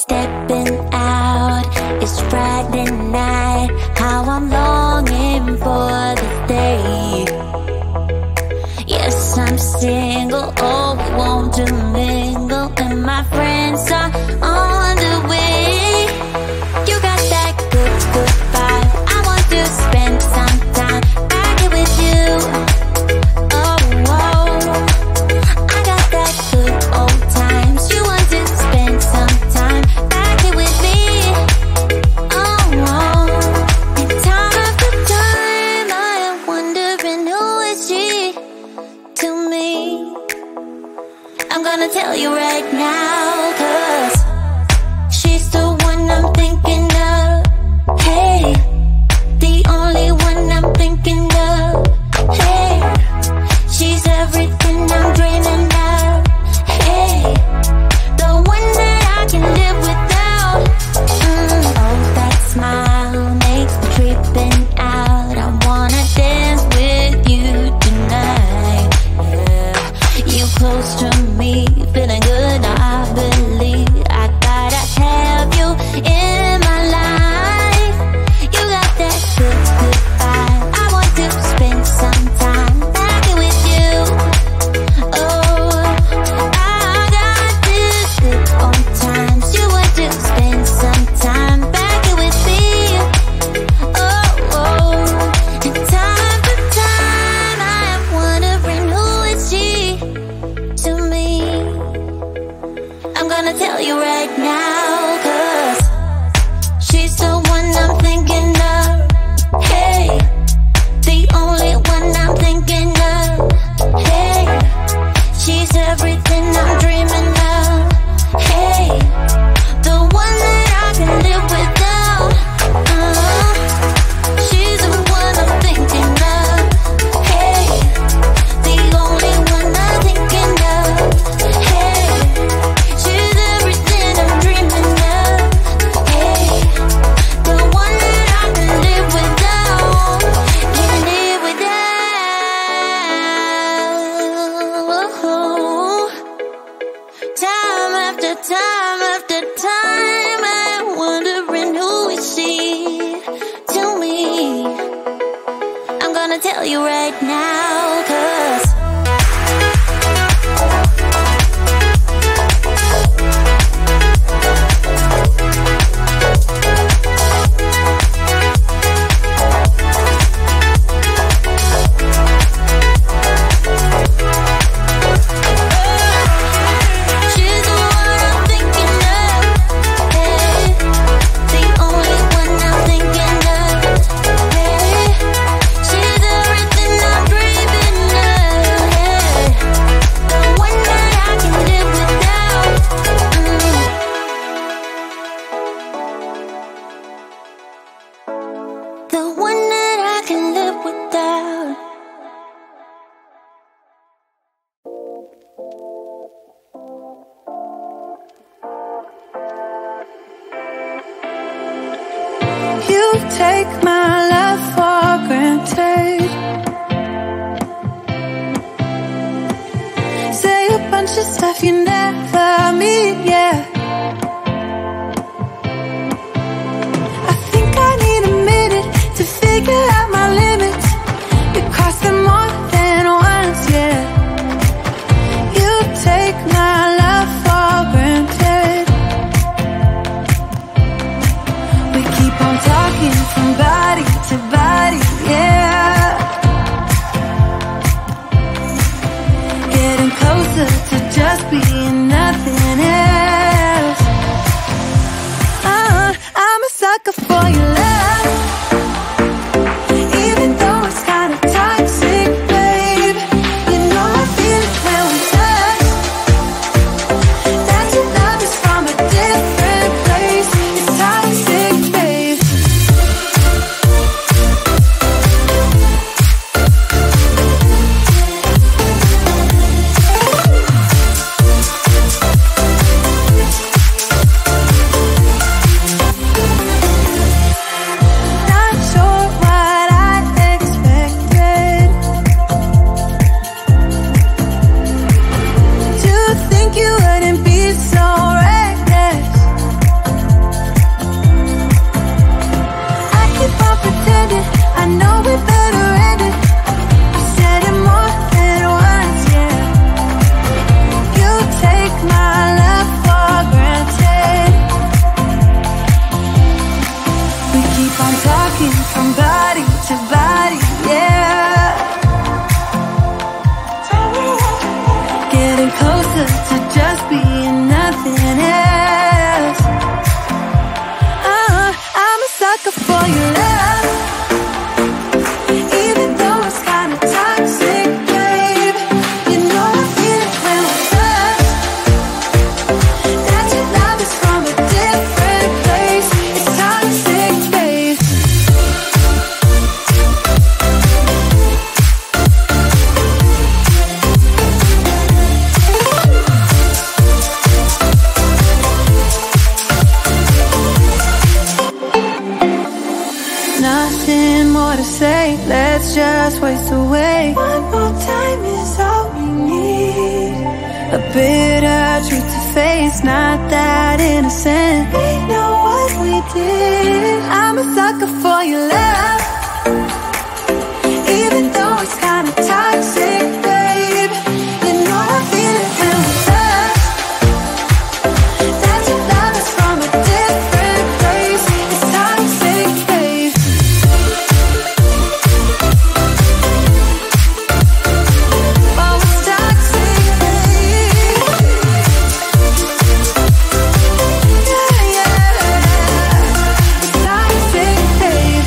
Stepping out, it's Friday night. How I'm longing for this day. Yes, I'm single, oh, we want to mingle, and my friends are on the way. You got that good, good vibe. I want to spend some time back here with you. Oh, oh, I got that good old times. You want to spend some time back here with me. Oh, oh, and time after time I am wondering who is she to me. I'm gonna tell you right now, 'cause she's the one I'm thinking of. Hey, the only one I'm thinking of. Hey, she's everything I'm dreaming of. Hey, the one that I can live without. Oh, that smile makes me tripping out. I wanna dance with you tonight. Yeah, you close to me, feeling good. I believe I gotta have you in my life. You got that good, good vibe. I want to spend some time back here with you. Oh, I got this good old times. You want to spend some time back here with me. Oh, oh, and time after time I am wondering who is she to me. I'm gonna tell you right now, 'cause she's the one I'm thinking of. Hey, the only one I'm thinking of. Hey, she's everything I'm dreaming of. Hey, the one that I can live without. She's the one I'm thinking of. Hey, the only one I'm thinking of. Hey, she's everything I'm dreaming of. Hey, the one that I can live without. Can live without. Time after time after time I'm wondering who is she to me. I'm gonna tell you right now, 'cause she's the one I'm thinking of. Hey, the only one I'm thinking of. Hey, she's everything I'm dreaming of. Hey, the one that I can live without. The one that I can live without. You take my love for granted. Say a bunch of stuff you never mean, yeah. I think I need a minute to figure out my limits. We cross them more than once, yeah. You take my love for granted. We keep on talking from body to body, yeah. Getting closer to just being nothing else. choice away. One more time is all we need. A bitter truth to face, not that innocent. We know what we did. I'm a sucker for your love, even though it's kinda toxic, babe. You know I feel it when we touch. That your love is from a different place. It's toxic, babe. Oh, it's toxic, babe. Yeah, yeah. It's toxic, babe.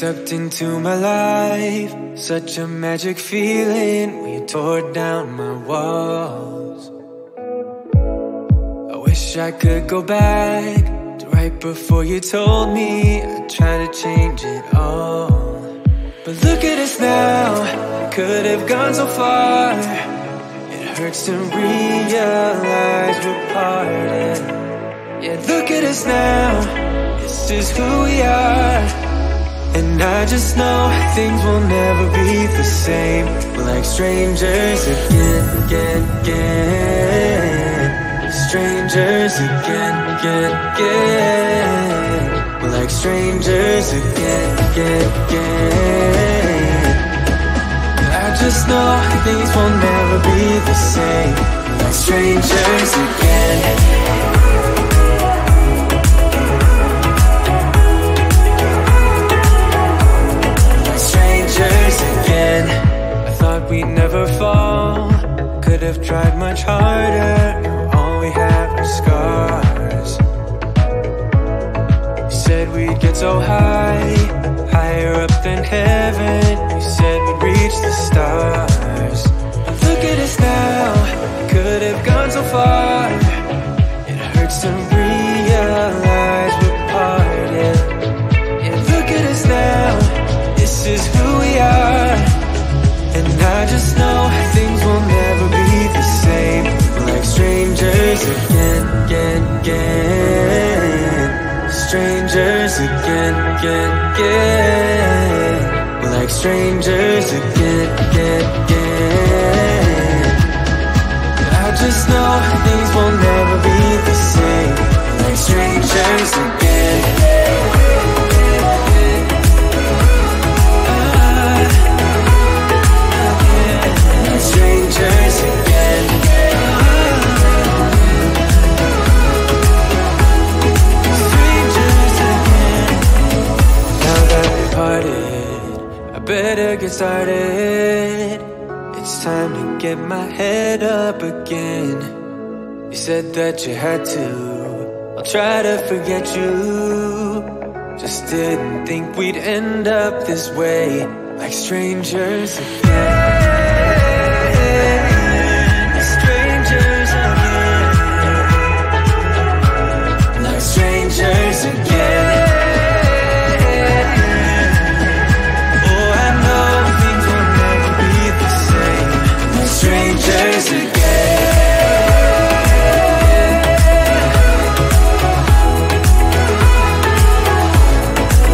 stepped into my life. Such a magic feeling when you tore down my walls. I wish I could go back to right before you told me I'd try to change it all. But look at us now, could have gone so far. It hurts to realize we're parted. Yeah, look at us now, this is who we are. And I just know things will never be the same. We're like strangers again, again, again. Strangers again, again, again. We're like strangers again, again, again. I just know things will never be the same. We're like strangers again. Again. I thought we'd never fall. Could have tried much harder. All we have are scars. You said we'd get so high, higher up than heaven. You said we'd reach the stars. But look at us now, could have gone so far. It hurts to realize we're parted. Yeah, look at us now, this is who we are. And I just know things will never be the same. We're like strangers again, again, again. Strangers again, again, again. We're like strangers again, again, again. I just know things will never be the same. We're like strangers again. Strangers again. Strangers again. Now that we parted, I better get started. It's time to get my head up again. You said that you had to, I'll try to forget you. Just didn't think we'd end up this way, like strangers again. Strangers again. Oh, I know things will never be the same. We're strangers again.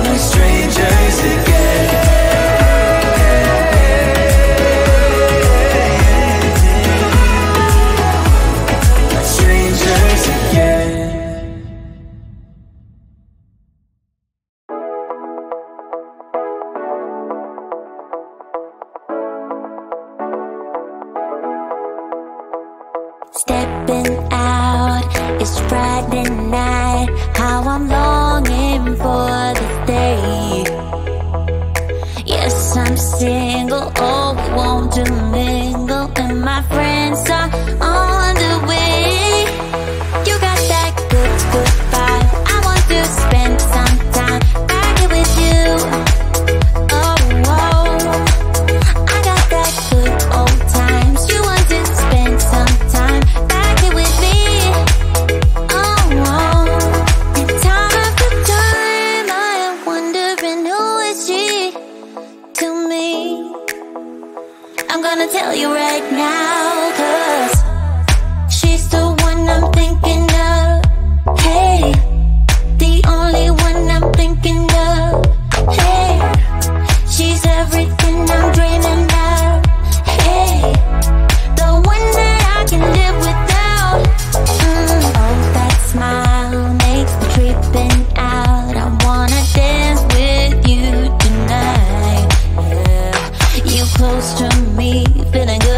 We're strangers again. We're strangers again. Stepping out, it's Friday night. How I'm longing for this day. Yes, I'm single, oh, we want to mingle. And my friends are on the way. You got that good, good vibe. I want to spend some time back here with you. Oh, oh, I got that good old times. You want to spend some time back here with me. Oh, oh. And time after time I am wondering who is she to me. I'm gonna tell you right now, 'cause she's the one I'm thinking of. Hey, the only one I'm thinking of. Hey, she's everything I'm dreaming of. Hey, the one that I can live without. Oh, that smile makes me tripping out. I wanna dance with you tonight. Yeah, you close to me, feeling good.